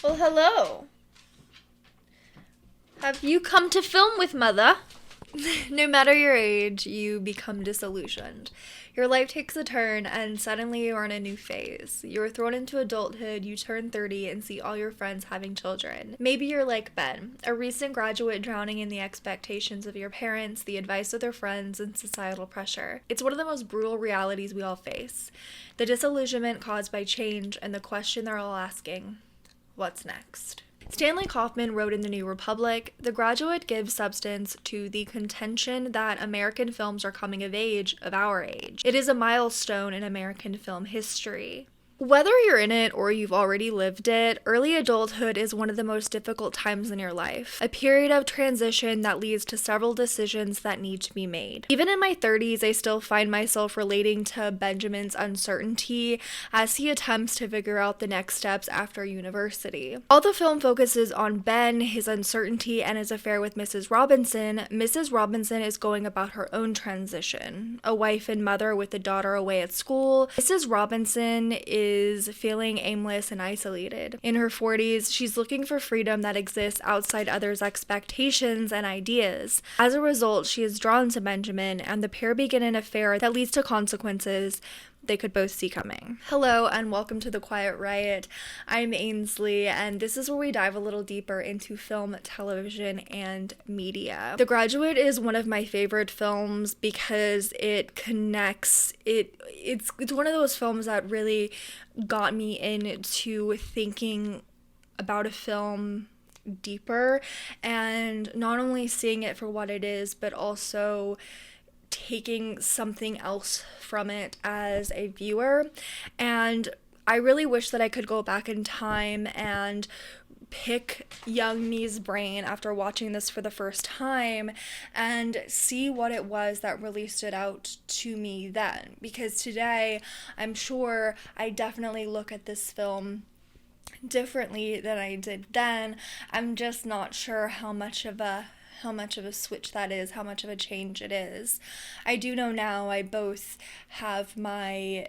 Well, hello. Have you come to film with Mother? No matter your age, you become disillusioned. Your life takes a turn, and suddenly you are in a new phase. You're thrown into adulthood, you turn 30, and see all your friends having children. Maybe you're like Ben, a recent graduate drowning in the expectations of your parents, the advice of their friends, and societal pressure. It's one of the most brutal realities we all face. The disillusionment caused by change, and the question they're all asking, what's next? Stanley Kaufman wrote in The New Republic, "The Graduate gives substance to the contention that American films are coming of age of our age. It is a milestone in American film history." Whether you're in it or you've already lived it, early adulthood is one of the most difficult times in your life. A period of transition that leads to several decisions that need to be made. Even in my 30s, I still find myself relating to Benjamin's uncertainty as he attempts to figure out the next steps after university. All the film focuses on Ben, his uncertainty, and his affair with Mrs. Robinson. Mrs. Robinson is going about her own transition. A wife and mother with a daughter away at school. Mrs. Robinson is feeling aimless and isolated. In her 40s, she's looking for freedom that exists outside others' expectations and ideas. As a result, she is drawn to Benjamin, and the pair begin an affair that leads to consequences they could both see coming. Hello, and welcome to the Quiet Riot. I'm Ainsley, and this is where we dive a little deeper into film, television, and media. The Graduate is one of my favorite films because it connects, it's one of those films that really got me into thinking about a film deeper, and not only seeing it for what it is, but also taking something else from it as a viewer. And I really wish that I could go back in time and pick young me's brain after watching this for the first time and see what it was that really stood out to me then. Because today, I'm sure I definitely look at this film differently than I did then. I'm just not sure how much of a switch that is, how much of a change it is. I do know now I both have my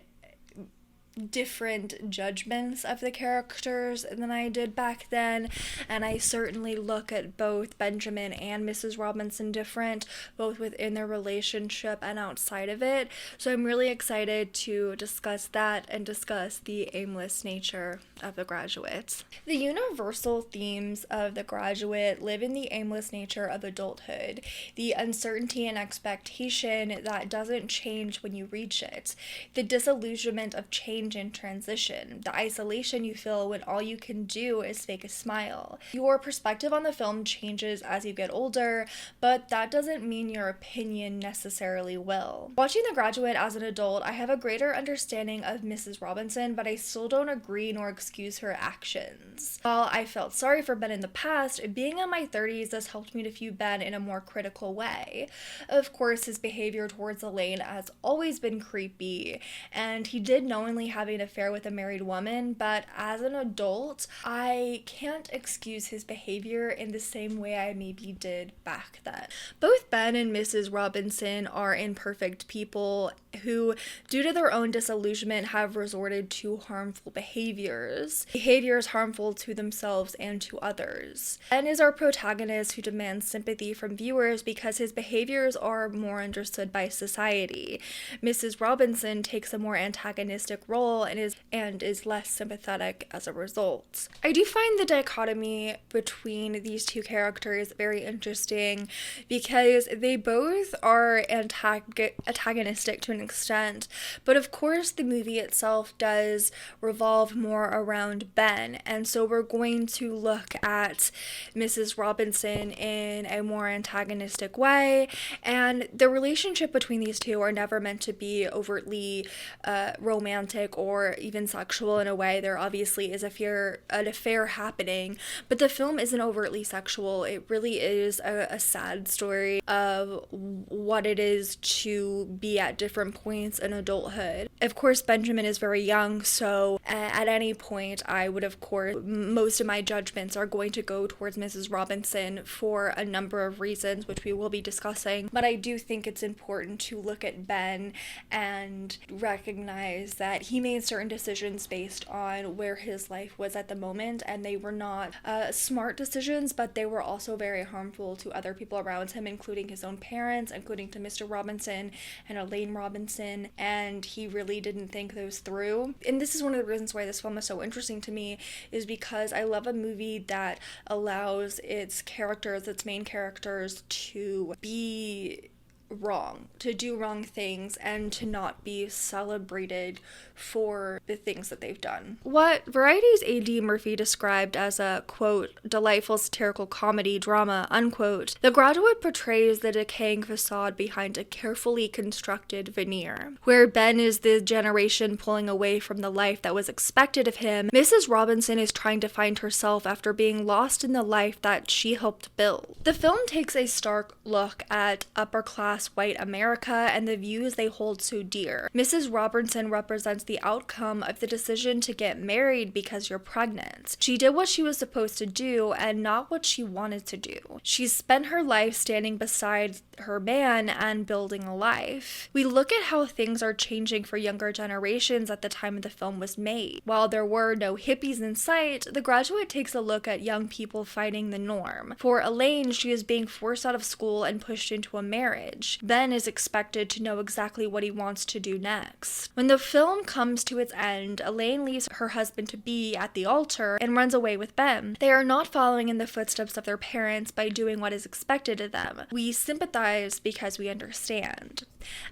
different judgments of the characters than I did back then, and I certainly look at both Benjamin and Mrs. Robinson different, both within their relationship and outside of it. So I'm really excited to discuss that and discuss the aimless nature of The Graduate. The universal themes of The Graduate live in the aimless nature of adulthood, the uncertainty and expectation that doesn't change when you reach it, the disillusionment of change and transition, the isolation you feel when all you can do is fake a smile. Your perspective on the film changes as you get older, but that doesn't mean your opinion necessarily will. Watching The Graduate as an adult, I have a greater understanding of Mrs. Robinson, but I still don't agree nor excuse her actions. While I felt sorry for Ben in the past, being in my 30s has helped me to view Ben in a more critical way. Of course, his behavior towards Elaine has always been creepy, and he did knowingly have an affair with a married woman, but as an adult, I can't excuse his behavior in the same way I maybe did back then. Both Ben and Mrs. Robinson are imperfect people who, due to their own disillusionment, have resorted to harmful behaviors harmful to themselves and to others. Ben is our protagonist who demands sympathy from viewers because his behaviors are more understood by society. Mrs. Robinson takes a more antagonistic role and is less sympathetic as a result. I do find the dichotomy between these two characters very interesting because they both are antagonistic to an extent, but of course the movie itself does revolve more around Ben, and so we're going to look at Mrs. Robinson in a more antagonistic way, and the relationship between these two are never meant to be overtly romantic or even sexual in a way. There obviously is an affair happening, but the film isn't overtly sexual. It really is a sad story of what it is to be at different points in adulthood. Of course, Benjamin is very young, so at any point, I would, of course, most of my judgments are going to go towards Mrs. Robinson for a number of reasons, which we will be discussing, but I do think it's important to look at Ben and recognize that he made certain decisions based on where his life was at the moment, and they were not smart decisions, but they were also very harmful to other people around him, including his own parents, including to Mr. Robinson and Elaine Robinson, and he really didn't think those through. And this is one of the reasons why this film is so interesting to me, is because I love a movie that allows its main characters to be wrong, to do wrong things, and to not be celebrated for the things that they've done. What Variety's A.D. Murphy described as a, quote, delightful satirical comedy drama, unquote, The Graduate portrays the decaying facade behind a carefully constructed veneer. Where Ben is the generation pulling away from the life that was expected of him, Mrs. Robinson is trying to find herself after being lost in the life that she helped build. The film takes a stark look at upper-class white America and the views they hold so dear. Mrs. Robinson represents the outcome of the decision to get married because you're pregnant. She did what she was supposed to do and not what she wanted to do. She spent her life standing beside her man and building a life. We look at how things are changing for younger generations at the time the film was made. While there were no hippies in sight, The Graduate takes a look at young people fighting the norm. For Elaine, she is being forced out of school and pushed into a marriage. Ben is expected to know exactly what he wants to do next. When the film comes to its end, Elaine leaves her husband-to-be at the altar and runs away with Ben. They are not following in the footsteps of their parents by doing what is expected of them. We sympathize because we understand.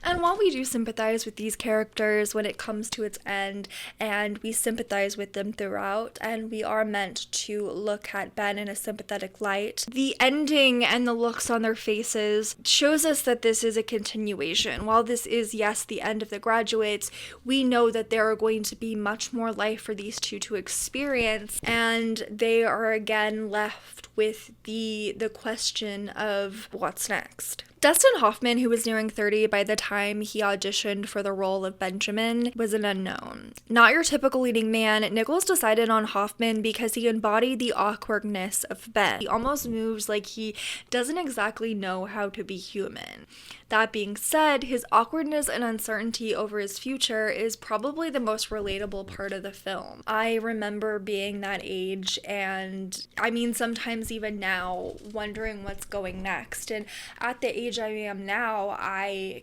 And while we do sympathize with these characters when it comes to its end, and we sympathize with them throughout, and we are meant to look at Ben in a sympathetic light, the ending and the looks on their faces shows us that this is a continuation. While this is, yes, the end of The Graduates, we know that there are going to be much more life for these two to experience, and they are again left with the question of what's next. Dustin Hoffman, who was nearing 30 by the time he auditioned for the role of Benjamin, was an unknown. Not your typical leading man, Nichols decided on Hoffman because he embodied the awkwardness of Ben. He almost moves like he doesn't exactly know how to be human. That being said, his awkwardness and uncertainty over his future is probably the most relatable part of the film. I remember being that age, and I mean sometimes even now, wondering what's going next. And at the age I am now, I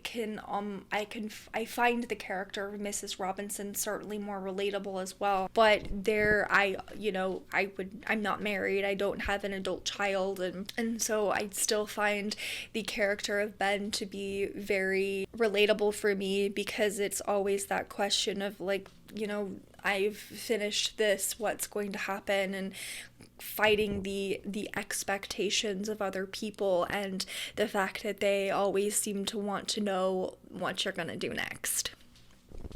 find the character of Mrs. Robinson certainly more relatable as well. But I'm not married, I don't have an adult child, and so I still find the character of Ben to be very relatable for me, because it's always that question of I've finished this, what's going to happen, and fighting the expectations of other people and the fact that they always seem to want to know what you're gonna do next.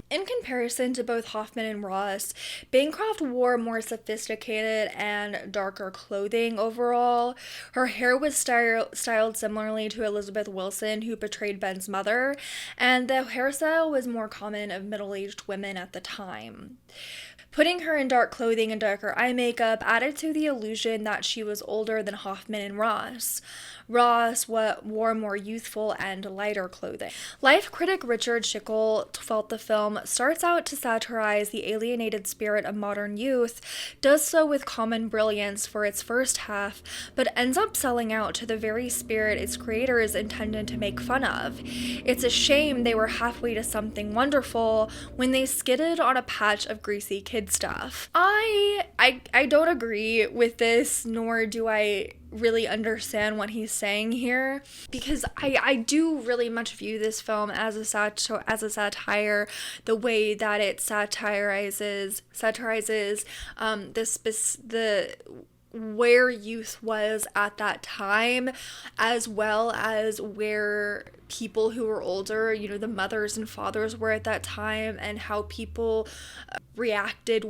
In comparison to both Hoffman and Ross, Bancroft wore more sophisticated and darker clothing overall. Her hair was styled similarly to Elizabeth Wilson, who portrayed Ben's mother, and the hairstyle was more common of middle-aged women at the time. Putting her in dark clothing and darker eye makeup added to the illusion that she was older than Hoffman and Ross. Ross wore more youthful and lighter clothing. Life critic Richard Schickel felt the film starts out to satirize the alienated spirit of modern youth, does so with common brilliance for its first half, but ends up selling out to the very spirit its creators intended to make fun of. It's a shame they were halfway to something wonderful when they skidded on a patch of greasy kid stuff. I don't agree with this, nor do I really understand what he's saying here, because I do really much view this film as a satire, the way that it satirizes the where youth was at that time, as well as where people who were older, the mothers and fathers were at that time, and how people reacted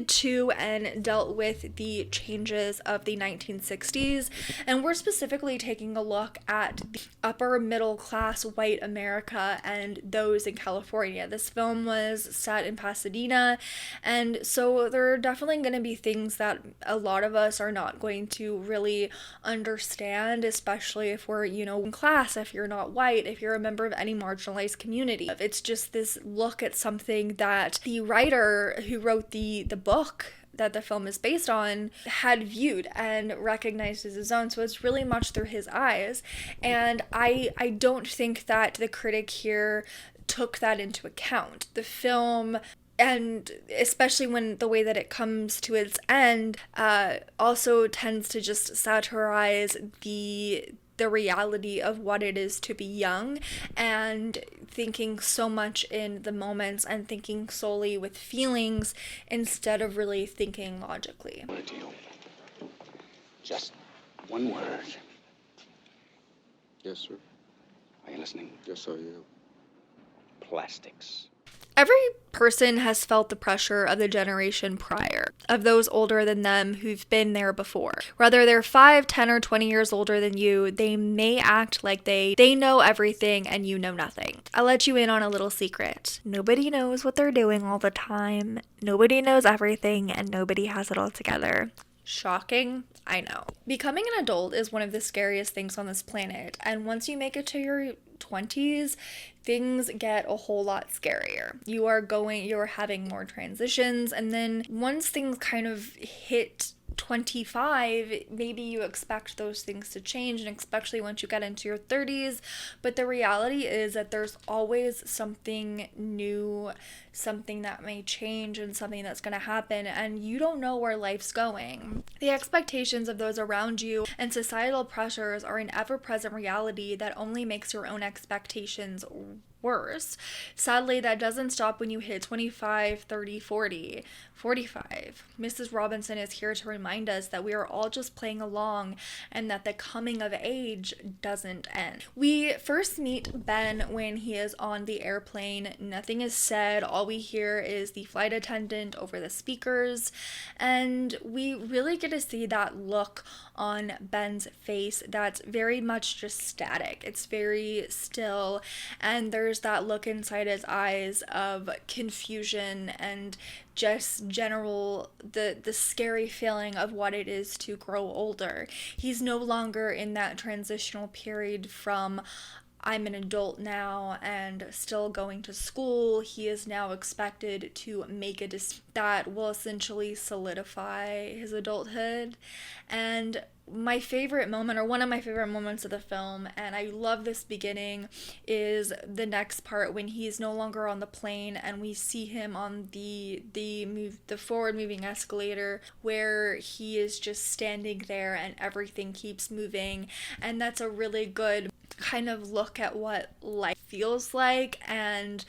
to and dealt with the changes of the 1960s. And we're specifically taking a look at the upper middle class white America and those in California. This film was set in Pasadena, and so there are definitely going to be things that a lot lot of us are not going to really understand, especially if we're, in class, if you're not white, if you're a member of any marginalized community. It's just this look at something that the writer who wrote the book that the film is based on had viewed and recognized as his own. So it's really much through his eyes. And I don't think that the critic here took that into account. The film, and especially when the way that it comes to its end, also tends to just satirize the reality of what it is to be young and thinking so much in the moments and thinking solely with feelings instead of really thinking logically. Just one word. Yes, sir. Are you listening? Yes, I am. Plastics. Every person has felt the pressure of the generation prior, of those older than them who've been there before. Whether they're 5, 10, or 20 years older than you, they may act like they know everything and you know nothing. I'll let you in on a little secret. Nobody knows what they're doing all the time. Nobody knows everything, and nobody has it all together. Shocking? I know. Becoming an adult is one of the scariest things on this planet, and once you make it to your 20s, things get a whole lot scarier. You're having more transitions, and then once things kind of hit 25, maybe you expect those things to change, and especially once you get into your 30s, but the reality is that there's always something new, something that may change, and something that's going to happen, and you don't know where life's going. The expectations of those around you and societal pressures are an ever-present reality that only makes your own expectations worse. Sadly, that doesn't stop when you hit 25, 30, 40, 45. Mrs. Robinson is here to remind us that we are all just playing along and that the coming of age doesn't end. We first meet Ben when he is on the airplane. Nothing is said. All we hear is the flight attendant over the speakers, and we really get to see that look on Ben's face that's very much just static. It's very still, and there's that look inside his eyes of confusion and just general the scary feeling of what it is to grow older. He's no longer in that transitional period from I'm an adult now and still going to school. He is now expected to make a decision that will essentially solidify his adulthood. And my favorite moment, or one of my favorite moments of the film, and I love this beginning, is the next part when he's no longer on the plane and we see him on the forward moving escalator, where he is just standing there and everything keeps moving. And that's a really good kind of look at what life feels like and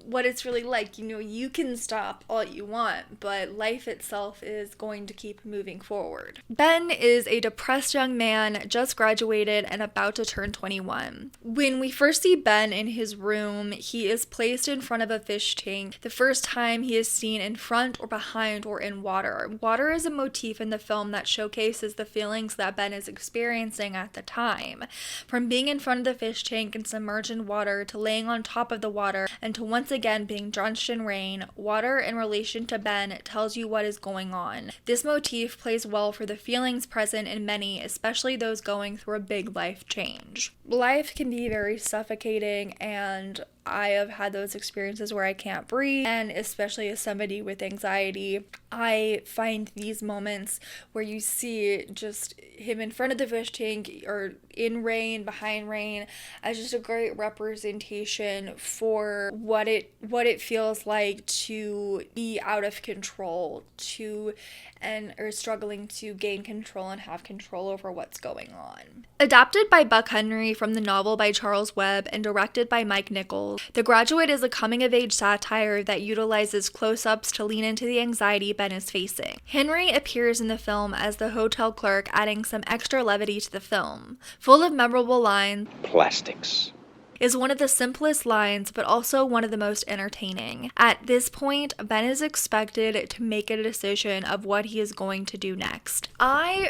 what it's really like. You can stop all you want, but life itself is going to keep moving forward. Ben is a depressed young man, just graduated and about to turn 21. When we first see Ben in his room, he is placed in front of a fish tank. The first time he is seen in front or behind or in water. Water is a motif in the film that showcases the feelings that Ben is experiencing at the time. From being in front of the fish tank and submerged in water, to laying on top of the water, and to once again being drenched in rain, water in relation to Ben tells you what is going on. This motif plays well for the feelings present in many, especially those going through a big life change. Life can be very suffocating, and I have had those experiences where I can't breathe, and especially as somebody with anxiety, I find these moments where you see just him in front of the fish tank or in rain, behind rain, as just a great representation for what it feels like to be out of control, or struggling to gain control and have control over what's going on. Adapted by Buck Henry from the novel by Charles Webb and directed by Mike Nichols, The Graduate is a coming-of-age satire that utilizes close-ups to lean into the anxiety Ben is facing. Henry appears in the film as the hotel clerk, adding some extra levity to the film. Full of memorable lines, Plastics is one of the simplest lines, but also one of the most entertaining. At this point, Ben is expected to make a decision of what he is going to do next.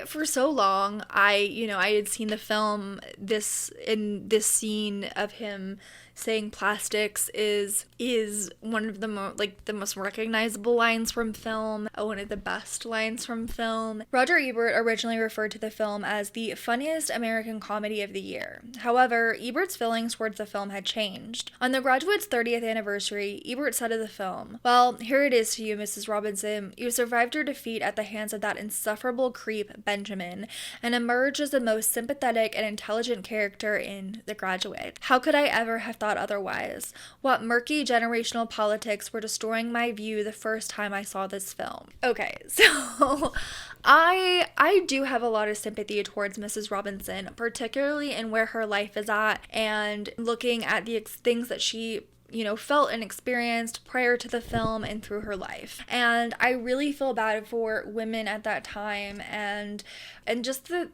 For so long, I had seen the film, this scene of him saying plastics is one of the the most recognizable lines from film, one of the best lines from film. Roger Ebert originally referred to the film as the funniest American comedy of the year. However, Ebert's feelings towards the film had changed. On The Graduate's 30th anniversary, Ebert said of the film, "Well, here it is to you, Mrs. Robinson. You survived your defeat at the hands of that insufferable creep, Benjamin, and emerged as the most sympathetic and intelligent character in The Graduate. How could I ever have thought otherwise? What murky generational politics were destroying my view the first time I saw this film." Okay, so I do have a lot of sympathy towards Mrs. Robinson, particularly in where her life is at and looking at the things that she felt and experienced prior to the film and through her life. And I really feel bad for women at that time and just the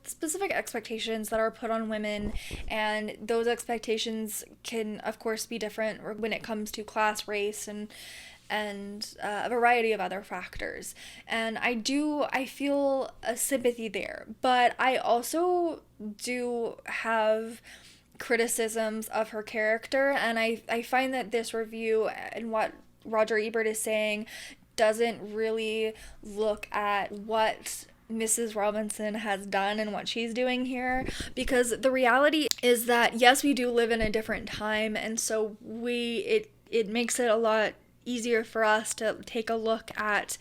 specific expectations that are put on women, and those expectations can of course be different when it comes to class, race, and a variety of other factors. And I feel a sympathy there, but I also do have criticisms of her character, and I find that this review and what Roger Ebert is saying doesn't really look at what Mrs. Robinson has done and what she's doing here, because the reality is that yes, we do live in a different time, and so it makes it a lot easier for us to take a look at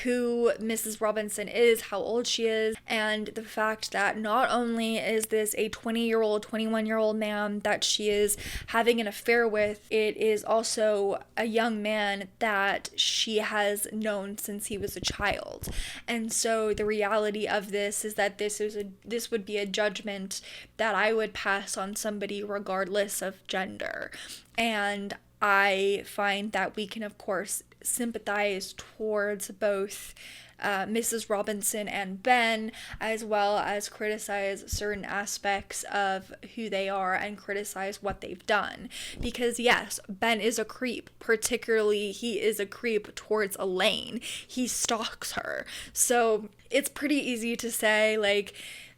who Mrs. Robinson is, how old she is, and the fact that not only is this a 20-year-old, 21-year-old man that she is having an affair with, it is also a young man that she has known since he was a child. And so the reality of this is that this would be a judgment that I would pass on somebody regardless of gender. And I find that we can, of course, sympathize towards both Mrs. Robinson and Ben, as well as criticize certain aspects of who they are and criticize what they've done. Because yes, Ben is a creep. Particularly, he is a creep towards Elaine. He stalks her. So it's pretty easy to say, like,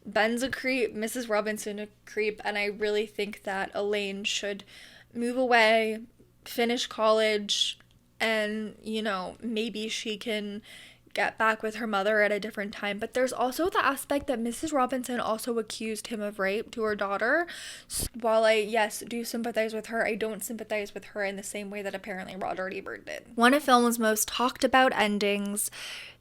Ben's a creep, Mrs. Robinson a creep, and I really think that Elaine should move away, finish college, and maybe she can get back with her mother at a different time. But there's also the aspect that Mrs. Robinson also accused him of rape to her daughter. So while I, yes, do sympathize with her, I don't sympathize with her in the same way that apparently Roger Ebert did. One of film's most talked about endings,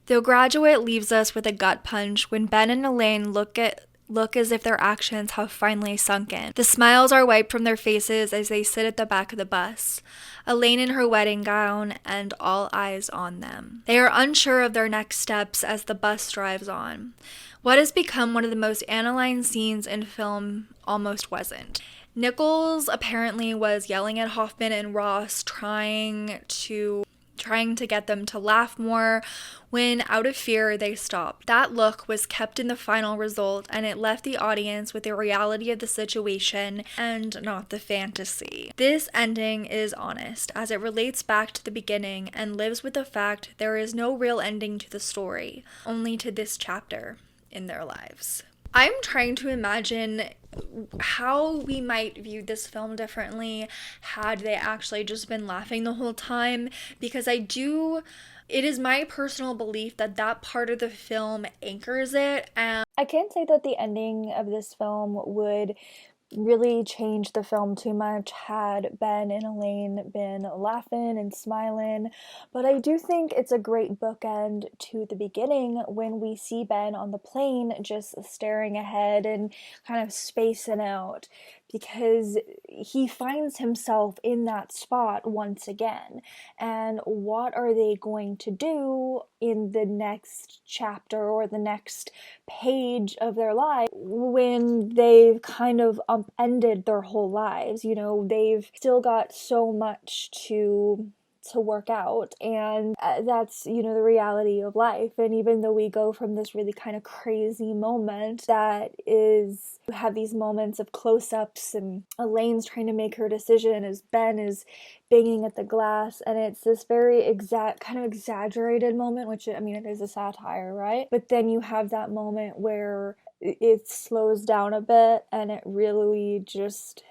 The Graduate leaves us with a gut punch when Ben and Elaine look as if their actions have finally sunk in. The smiles are wiped from their faces as they sit at the back of the bus, Elaine in her wedding gown, and all eyes on them. They are unsure of their next steps as the bus drives on. What has become one of the most analyzed scenes in film almost wasn't. Nichols apparently was yelling at Hoffman and Ross, trying to get them to laugh more, when out of fear they stopped. That look was kept in the final result, and it left the audience with the reality of the situation and not the fantasy. This ending is honest, as it relates back to the beginning and lives with the fact there is no real ending to the story, only to this chapter in their lives. I'm trying to imagine how we might view this film differently had they actually just been laughing the whole time, because it is my personal belief that that part of the film anchors it, and I can't say that the ending of this film would really change the film too much had Ben and Elaine been laughing and smiling, but I do think it's a great bookend to the beginning when we see Ben on the plane just staring ahead and kind of spacing out, because he finds himself in that spot once again. And what are they going to do in the next chapter or the next page of their life when they've kind of upended their whole lives? They've still got so much to work out, and that's the reality of life. And even though we go from this really kind of crazy moment that is, you have these moments of close-ups and Elaine's trying to make her decision as Ben is banging at the glass, and it's this very kind of exaggerated moment, which it is a satire, right? But then you have that moment where it slows down a bit and it really just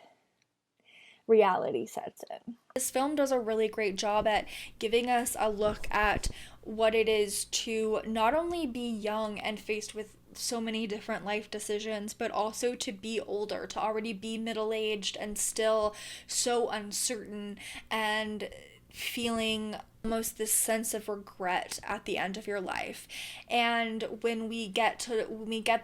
reality sets in. This film does a really great job at giving us a look at what it is to not only be young and faced with so many different life decisions, but also to be older, to already be middle-aged and still so uncertain and feeling almost this sense of regret at the end of your life. And when we get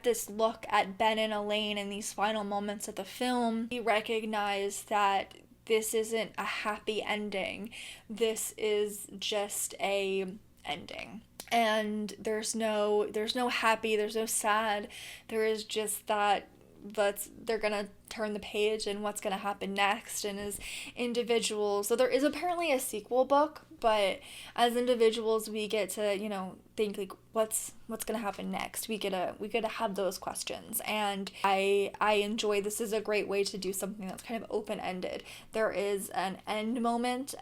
this look at Ben and Elaine in these final moments of the film, we recognize that this isn't a happy ending. This is just a ending. And there's no happy, there's no sad. There is just that they're gonna turn the page and what's gonna happen next. And as individuals, so there is apparently a sequel book, but as individuals we get to, you know, think like what's gonna happen next. We get to have those questions, and I enjoy this. Is a great way to do something that's kind of open-ended. There is an end moment,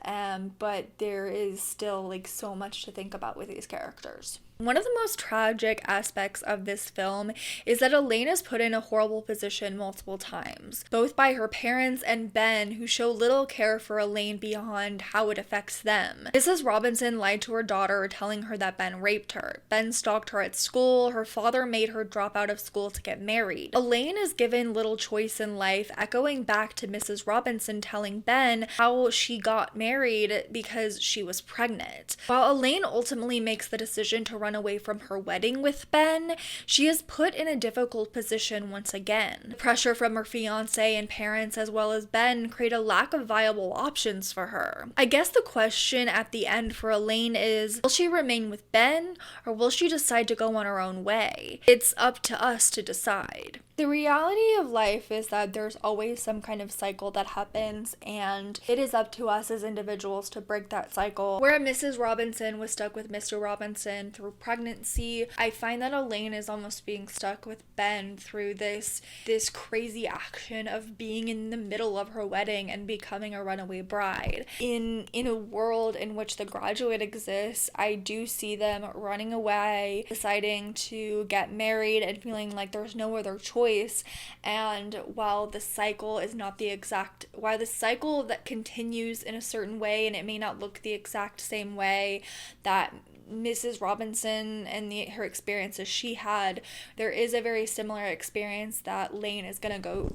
but there is still like so much to think about with these characters. One of the most tragic aspects of this film is that Elaine is put in a horrible position multiple times, both by her parents and Ben, who show little care for Elaine beyond how it affects them. Mrs. Robinson lied to her daughter, telling her that Ben raped her. Ben stalked her at school. Her father made her drop out of school to get married. Elaine is given little choice in life, echoing back to Mrs. Robinson telling Ben how she got married because she was pregnant. While Elaine ultimately makes the decision to run away from her wedding with Ben, she is put in a difficult position once again. The pressure from her fiance and parents as well as Ben create a lack of viable options for her. I guess the question at the end for Elaine is, will she remain with Ben or will she decide to go on her own way? It's up to us to decide. The reality of life is that there's always some kind of cycle that happens, and it is up to us as individuals to break that cycle. Where Mrs. Robinson was stuck with Mr. Robinson through pregnancy, I find that Elaine is almost being stuck with Ben through this crazy action of being in the middle of her wedding and becoming a runaway bride. In a world in which The Graduate exists, I do see them running away, deciding to get married and feeling like there's no other choice. And while the cycle that continues in a certain way, and it may not look the exact same way that Mrs. Robinson and her experiences she had, there is a very similar experience that Elaine is gonna go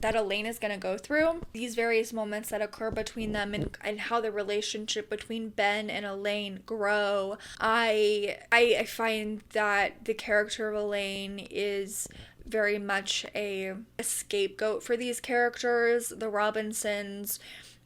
through. These various moments that occur between them and how the relationship between Ben and Elaine grow. I find that the character of Elaine is very much a scapegoat for these characters, the Robinsons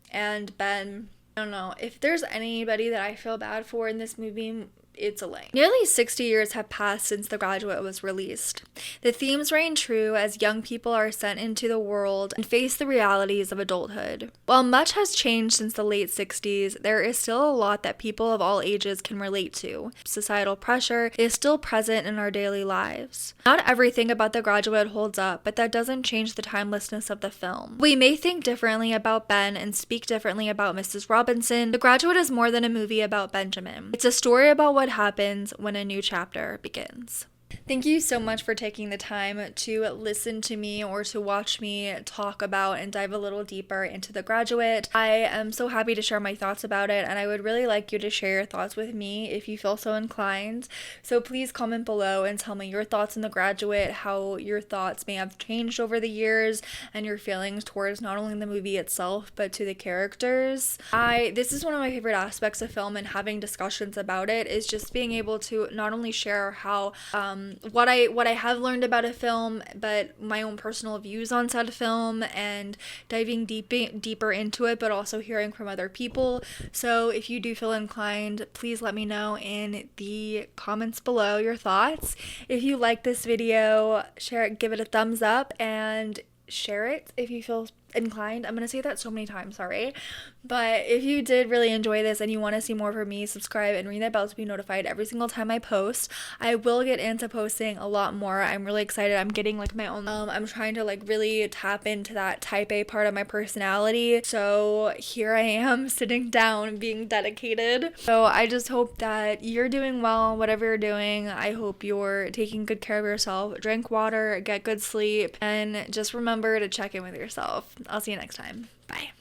and Ben. I don't know. If there's anybody that I feel bad for in this movie, it's Elaine. Nearly 60 years have passed since The Graduate was released. The themes reign true as young people are sent into the world and face the realities of adulthood. While much has changed since the late 60s, there is still a lot that people of all ages can relate to. Societal pressure is still present in our daily lives. Not everything about The Graduate holds up, but that doesn't change the timelessness of the film. We may think differently about Ben and speak differently about Mrs. Robinson. The Graduate is more than a movie about Benjamin. It's a story about what happens when a new chapter begins. Thank you so much for taking the time to listen to me or to watch me talk about and dive a little deeper into The Graduate. I am so happy to share my thoughts about it, and I would really like you to share your thoughts with me if you feel so inclined. So please comment below and tell me your thoughts on The Graduate, how your thoughts may have changed over the years, and your feelings towards not only the movie itself, but to the characters. This is one of my favorite aspects of film, and having discussions about it is just being able to not only share how what I have learned about a film, but my own personal views on said film and diving deeper into it, but also hearing from other people. So if you do feel inclined, please let me know in the comments below your thoughts. If you like this video, share it, give it a thumbs up, and share it if you feel inclined. I'm gonna say that so many times, sorry. But if you did really enjoy this and you want to see more from me, subscribe and ring that bell to be notified every single time I post. I will get into posting a lot more. I'm really excited. I'm getting like my own, I'm trying to like really tap into that type A part of my personality. So here I am sitting down being dedicated. So I just hope that you're doing well, whatever you're doing. I hope you're taking good care of yourself. Drink water, get good sleep, and just remember to check in with yourself. I'll see you next time. Bye.